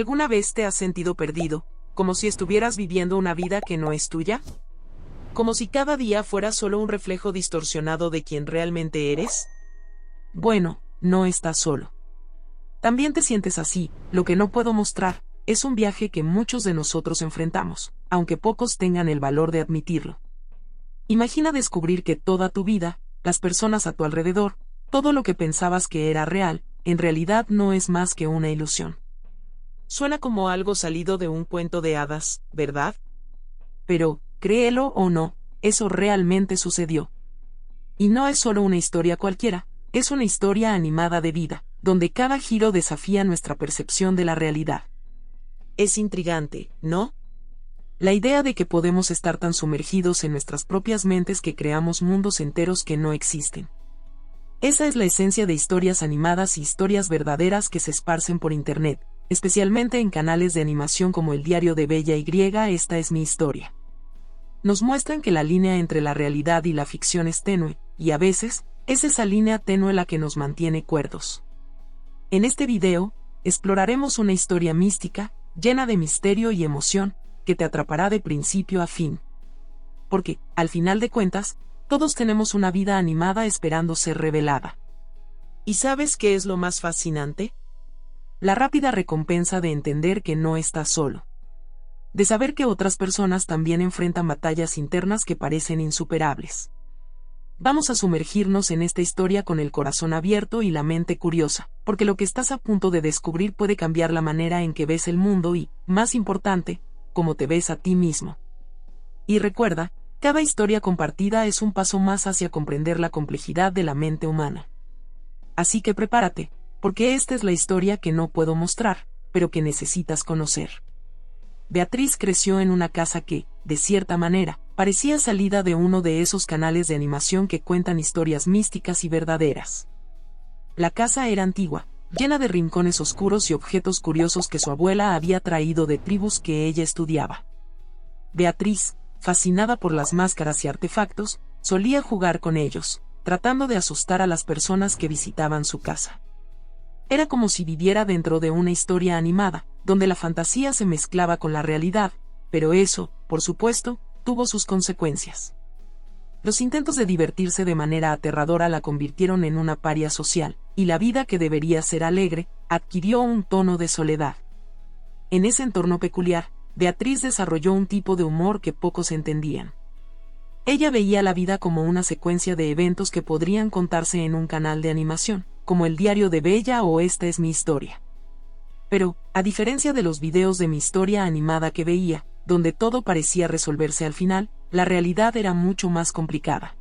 ¿Alguna vez te has sentido perdido, como si estuvieras viviendo una vida que no es tuya? ¿Como si cada día fuera solo un reflejo distorsionado de quien realmente eres? Bueno, no estás solo. También te sientes así. Lo que no puedo mostrar es un viaje que muchos de nosotros enfrentamos, aunque pocos tengan el valor de admitirlo. Imagina descubrir que toda tu vida, las personas a tu alrededor, todo lo que pensabas que era real, en realidad no es más que una ilusión. Suena como algo salido de un cuento de hadas, ¿verdad? Pero, créelo o no, eso realmente sucedió. Y no es solo una historia cualquiera, es una historia animada de vida, donde cada giro desafía nuestra percepción de la realidad. Es intrigante, ¿no? La idea de que podemos estar tan sumergidos en nuestras propias mentes que creamos mundos enteros que no existen. Esa es la esencia de historias animadas y historias verdaderas que se esparcen por Internet, especialmente en canales de animación como El Diario de Bella y Esta es mi historia. Nos muestran que la línea entre la realidad y la ficción es tenue, y a veces, es esa línea tenue la que nos mantiene cuerdos. En este video, exploraremos una historia mística, llena de misterio y emoción, que te atrapará de principio a fin. Porque, al final de cuentas, todos tenemos una vida animada esperando ser revelada. ¿Y sabes qué es lo más fascinante? La rápida recompensa de entender que no estás solo. De saber que otras personas también enfrentan batallas internas que parecen insuperables. Vamos a sumergirnos en esta historia con el corazón abierto y la mente curiosa, porque lo que estás a punto de descubrir puede cambiar la manera en que ves el mundo y, más importante, cómo te ves a ti mismo. Y recuerda, cada historia compartida es un paso más hacia comprender la complejidad de la mente humana. Así que prepárate, porque esta es la historia que no puedo mostrar, pero que necesitas conocer. Beatriz creció en una casa que, de cierta manera, parecía salida de uno de esos canales de animación que cuentan historias místicas y verdaderas. La casa era antigua, llena de rincones oscuros y objetos curiosos que su abuela había traído de tribus que ella estudiaba. Beatriz, fascinada por las máscaras y artefactos, solía jugar con ellos, tratando de asustar a las personas que visitaban su casa. Era como si viviera dentro de una historia animada, donde la fantasía se mezclaba con la realidad, pero eso, por supuesto, tuvo sus consecuencias. Los intentos de divertirse de manera aterradora la convirtieron en una paria social, y la vida que debería ser alegre, adquirió un tono de soledad. En ese entorno peculiar, Beatriz desarrolló un tipo de humor que pocos entendían. Ella veía la vida como una secuencia de eventos que podrían contarse en un canal de animación, como El Diario de Bella o Esta es mi historia. Pero, a diferencia de los videos de mi historia animada que veía, donde todo parecía resolverse al final, la realidad era mucho más complicada.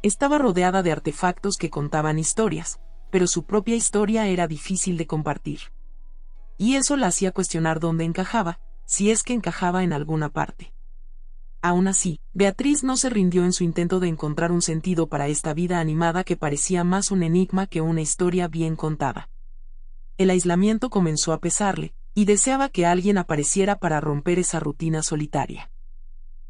Estaba rodeada de artefactos que contaban historias, pero su propia historia era difícil de compartir. Y eso la hacía cuestionar dónde encajaba, si es que encajaba en alguna parte. Aún así, Beatriz no se rindió en su intento de encontrar un sentido para esta vida animada que parecía más un enigma que una historia bien contada. El aislamiento comenzó a pesarle, y deseaba que alguien apareciera para romper esa rutina solitaria.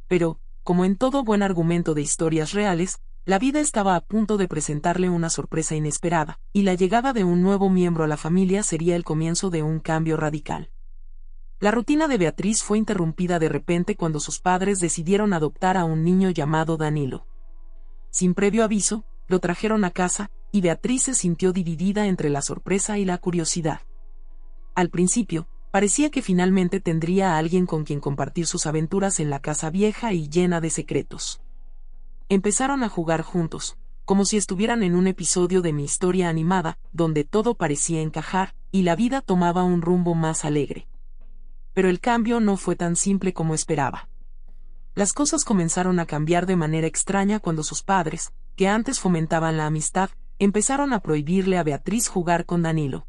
Pero, como en todo buen argumento de historias reales, la vida estaba a punto de presentarle una sorpresa inesperada, y la llegada de un nuevo miembro a la familia sería el comienzo de un cambio radical. La rutina de Beatriz fue interrumpida de repente cuando sus padres decidieron adoptar a un niño llamado Danilo. Sin previo aviso, lo trajeron a casa, y Beatriz se sintió dividida entre la sorpresa y la curiosidad. Al principio, parecía que finalmente tendría a alguien con quien compartir sus aventuras en la casa vieja y llena de secretos. Empezaron a jugar juntos, como si estuvieran en un episodio de mi historia animada, donde todo parecía encajar, y la vida tomaba un rumbo más alegre. Pero el cambio no fue tan simple como esperaba. Las cosas comenzaron a cambiar de manera extraña cuando sus padres, que antes fomentaban la amistad, empezaron a prohibirle a Beatriz jugar con Danilo.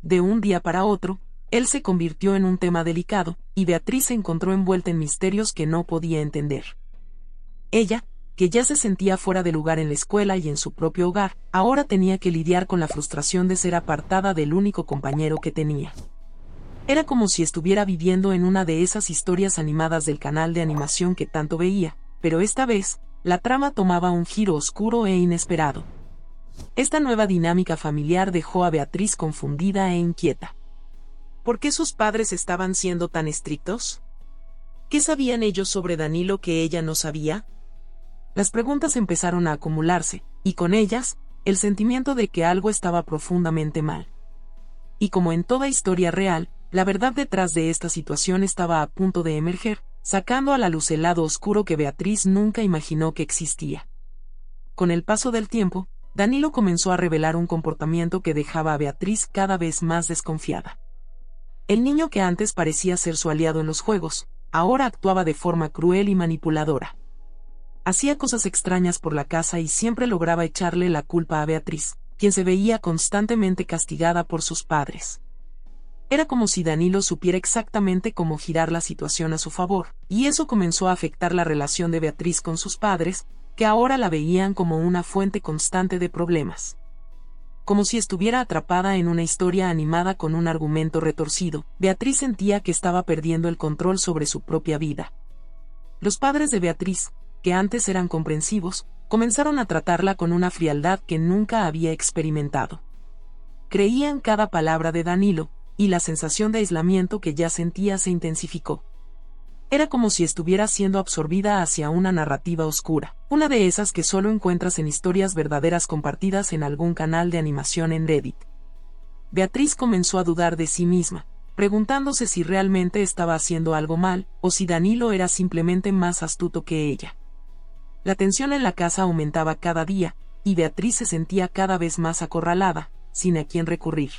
De un día para otro, él se convirtió en un tema delicado, y Beatriz se encontró envuelta en misterios que no podía entender. Ella, que ya se sentía fuera de lugar en la escuela y en su propio hogar, ahora tenía que lidiar con la frustración de ser apartada del único compañero que tenía. Era como si estuviera viviendo en una de esas historias animadas del canal de animación que tanto veía, pero esta vez, la trama tomaba un giro oscuro e inesperado. Esta nueva dinámica familiar dejó a Beatriz confundida e inquieta. ¿Por qué sus padres estaban siendo tan estrictos? ¿Qué sabían ellos sobre Danilo que ella no sabía? Las preguntas empezaron a acumularse, y con ellas, el sentimiento de que algo estaba profundamente mal. Y como en toda historia real, la verdad detrás de esta situación estaba a punto de emerger, sacando a la luz el lado oscuro que Beatriz nunca imaginó que existía. Con el paso del tiempo, Danilo comenzó a revelar un comportamiento que dejaba a Beatriz cada vez más desconfiada. El niño que antes parecía ser su aliado en los juegos, ahora actuaba de forma cruel y manipuladora. Hacía cosas extrañas por la casa y siempre lograba echarle la culpa a Beatriz, quien se veía constantemente castigada por sus padres. Era como si Danilo supiera exactamente cómo girar la situación a su favor, y eso comenzó a afectar la relación de Beatriz con sus padres, que ahora la veían como una fuente constante de problemas. Como si estuviera atrapada en una historia animada con un argumento retorcido, Beatriz sentía que estaba perdiendo el control sobre su propia vida. Los padres de Beatriz, que antes eran comprensivos, comenzaron a tratarla con una frialdad que nunca había experimentado. Creían cada palabra de Danilo, y la sensación de aislamiento que ya sentía se intensificó. Era como si estuviera siendo absorbida hacia una narrativa oscura, una de esas que solo encuentras en historias verdaderas compartidas en algún canal de animación en Reddit. Beatriz comenzó a dudar de sí misma, preguntándose si realmente estaba haciendo algo mal, o si Danilo era simplemente más astuto que ella. La tensión en la casa aumentaba cada día, y Beatriz se sentía cada vez más acorralada, sin a quién recurrir.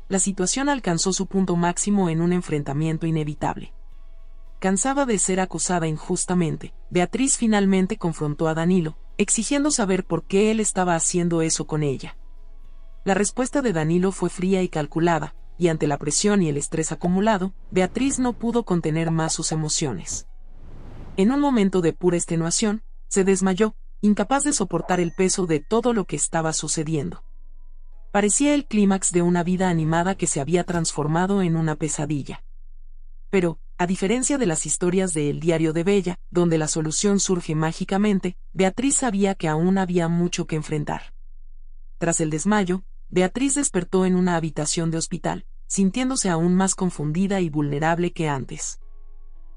La situación alcanzó su punto máximo en un enfrentamiento inevitable. Cansada de ser acusada injustamente, Beatriz finalmente confrontó a Danilo, exigiendo saber por qué él estaba haciendo eso con ella. La respuesta de Danilo fue fría y calculada, y ante la presión y el estrés acumulado, Beatriz no pudo contener más sus emociones. En un momento de pura extenuación, se desmayó, incapaz de soportar el peso de todo lo que estaba sucediendo. Parecía el clímax de una vida animada que se había transformado en una pesadilla. Pero, a diferencia de las historias de El Diario de Bella, donde la solución surge mágicamente, Beatriz sabía que aún había mucho que enfrentar. Tras el desmayo, Beatriz despertó en una habitación de hospital, sintiéndose aún más confundida y vulnerable que antes.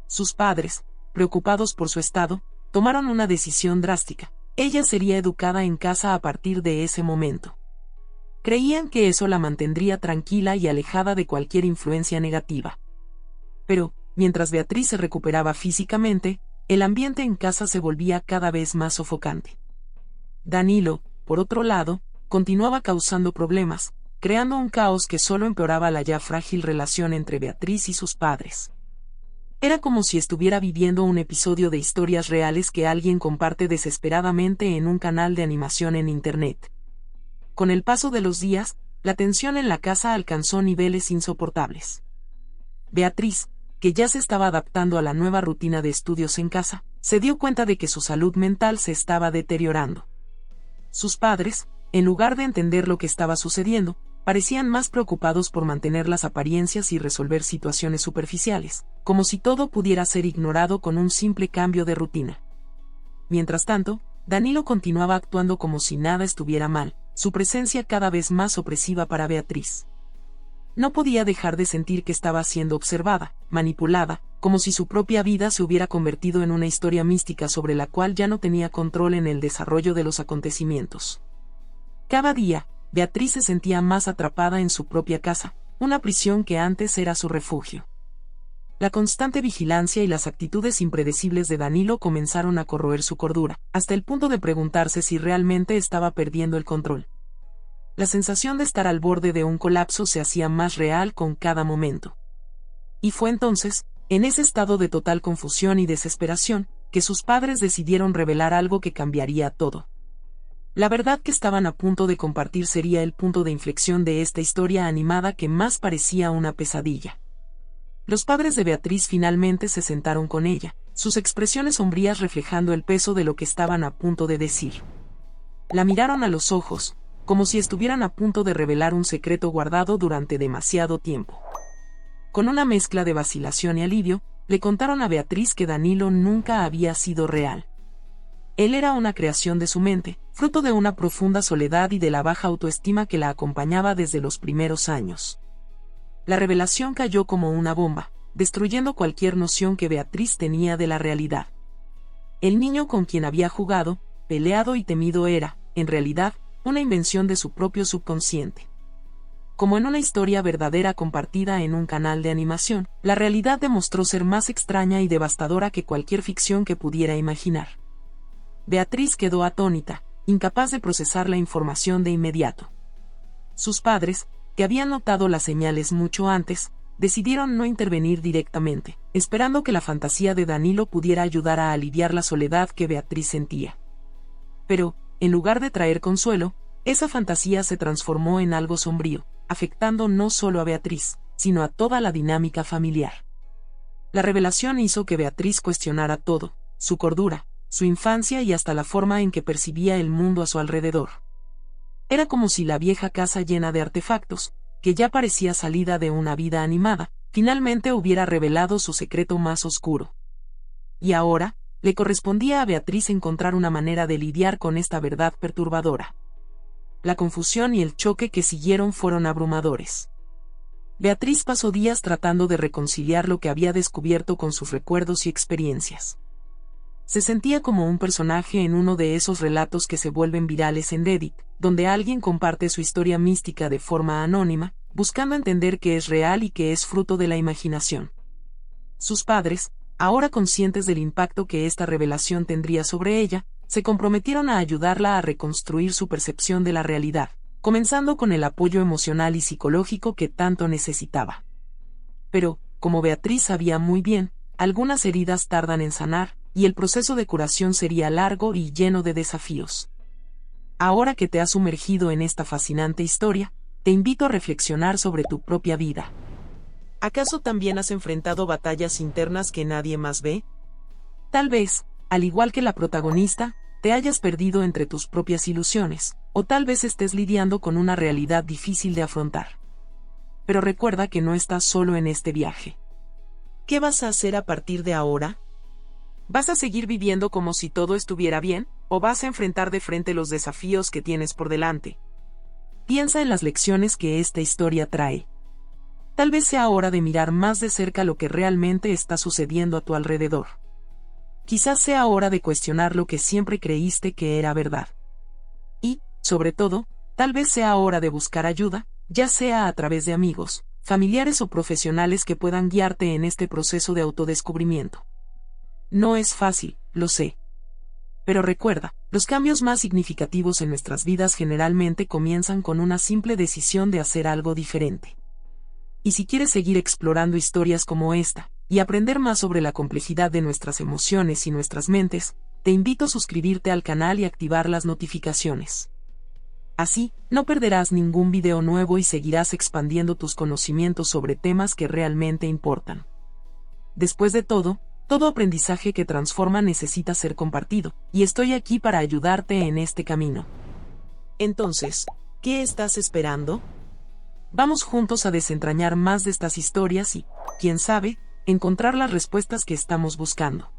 Sus padres, preocupados por su estado, tomaron una decisión drástica. Ella sería educada en casa a partir de ese momento. Creían que eso la mantendría tranquila y alejada de cualquier influencia negativa. Pero, mientras Beatriz se recuperaba físicamente, el ambiente en casa se volvía cada vez más sofocante. Danilo, por otro lado, continuaba causando problemas, creando un caos que solo empeoraba la ya frágil relación entre Beatriz y sus padres. Era como si estuviera viviendo un episodio de historias reales que alguien comparte desesperadamente en un canal de animación en Internet. Con el paso de los días, la tensión en la casa alcanzó niveles insoportables. Beatriz, que ya se estaba adaptando a la nueva rutina de estudios en casa, se dio cuenta de que su salud mental se estaba deteriorando. Sus padres, en lugar de entender lo que estaba sucediendo, parecían más preocupados por mantener las apariencias y resolver situaciones superficiales, como si todo pudiera ser ignorado con un simple cambio de rutina. Mientras tanto, Danilo continuaba actuando como si nada estuviera mal, su presencia cada vez más opresiva para Beatriz. No podía dejar de sentir que estaba siendo observada, manipulada, como si su propia vida se hubiera convertido en una historia mística sobre la cual ya no tenía control en el desarrollo de los acontecimientos. Cada día, Beatriz se sentía más atrapada en su propia casa, una prisión que antes era su refugio. La constante vigilancia y las actitudes impredecibles de Danilo comenzaron a corroer su cordura, hasta el punto de preguntarse si realmente estaba perdiendo el control. La sensación de estar al borde de un colapso se hacía más real con cada momento. Y fue entonces, en ese estado de total confusión y desesperación, que sus padres decidieron revelar algo que cambiaría todo. La verdad que estaban a punto de compartir sería el punto de inflexión de esta historia animada que más parecía una pesadilla. Los padres de Beatriz finalmente se sentaron con ella, sus expresiones sombrías reflejando el peso de lo que estaban a punto de decir. La miraron a los ojos, como si estuvieran a punto de revelar un secreto guardado durante demasiado tiempo. Con una mezcla de vacilación y alivio, le contaron a Beatriz que Danilo nunca había sido real. Él era una creación de su mente, fruto de una profunda soledad y de la baja autoestima que la acompañaba desde los primeros años. La revelación cayó como una bomba, destruyendo cualquier noción que Beatriz tenía de la realidad. El niño con quien había jugado, peleado y temido era, en realidad, una invención de su propio subconsciente. Como en una historia verdadera compartida en un canal de animación, la realidad demostró ser más extraña y devastadora que cualquier ficción que pudiera imaginar. Beatriz quedó atónita, incapaz de procesar la información de inmediato. Sus padres, que habían notado las señales mucho antes, decidieron no intervenir directamente, esperando que la fantasía de Danilo pudiera ayudar a aliviar la soledad que Beatriz sentía. Pero, en lugar de traer consuelo, esa fantasía se transformó en algo sombrío, afectando no solo a Beatriz, sino a toda la dinámica familiar. La revelación hizo que Beatriz cuestionara todo, su cordura, su infancia y hasta la forma en que percibía el mundo a su alrededor. Era como si la vieja casa llena de artefactos, que ya parecía salida de una vida animada, finalmente hubiera revelado su secreto más oscuro. Y ahora, le correspondía a Beatriz encontrar una manera de lidiar con esta verdad perturbadora. La confusión y el choque que siguieron fueron abrumadores. Beatriz pasó días tratando de reconciliar lo que había descubierto con sus recuerdos y experiencias. Se sentía como un personaje en uno de esos relatos que se vuelven virales en Reddit, donde alguien comparte su historia mística de forma anónima, buscando entender qué es real y qué es fruto de la imaginación. Sus padres, ahora conscientes del impacto que esta revelación tendría sobre ella, se comprometieron a ayudarla a reconstruir su percepción de la realidad, comenzando con el apoyo emocional y psicológico que tanto necesitaba. Pero, como Beatriz sabía muy bien, algunas heridas tardan en sanar, y el proceso de curación sería largo y lleno de desafíos. Ahora que te has sumergido en esta fascinante historia, te invito a reflexionar sobre tu propia vida. ¿Acaso también has enfrentado batallas internas que nadie más ve? Tal vez, al igual que la protagonista, te hayas perdido entre tus propias ilusiones, o tal vez estés lidiando con una realidad difícil de afrontar. Pero recuerda que no estás solo en este viaje. ¿Qué vas a hacer a partir de ahora? ¿Vas a seguir viviendo como si todo estuviera bien, o vas a enfrentar de frente los desafíos que tienes por delante? Piensa en las lecciones que esta historia trae. Tal vez sea hora de mirar más de cerca lo que realmente está sucediendo a tu alrededor. Quizás sea hora de cuestionar lo que siempre creíste que era verdad. Y, sobre todo, tal vez sea hora de buscar ayuda, ya sea a través de amigos, familiares o profesionales que puedan guiarte en este proceso de autodescubrimiento. No es fácil, lo sé. Pero recuerda, los cambios más significativos en nuestras vidas generalmente comienzan con una simple decisión de hacer algo diferente. Y si quieres seguir explorando historias como esta, y aprender más sobre la complejidad de nuestras emociones y nuestras mentes, te invito a suscribirte al canal y activar las notificaciones. Así, no perderás ningún video nuevo y seguirás expandiendo tus conocimientos sobre temas que realmente importan. Después de todo aprendizaje que transforma necesita ser compartido, y estoy aquí para ayudarte en este camino. Entonces, ¿qué estás esperando? Vamos juntos a desentrañar más de estas historias y, quién sabe, encontrar las respuestas que estamos buscando.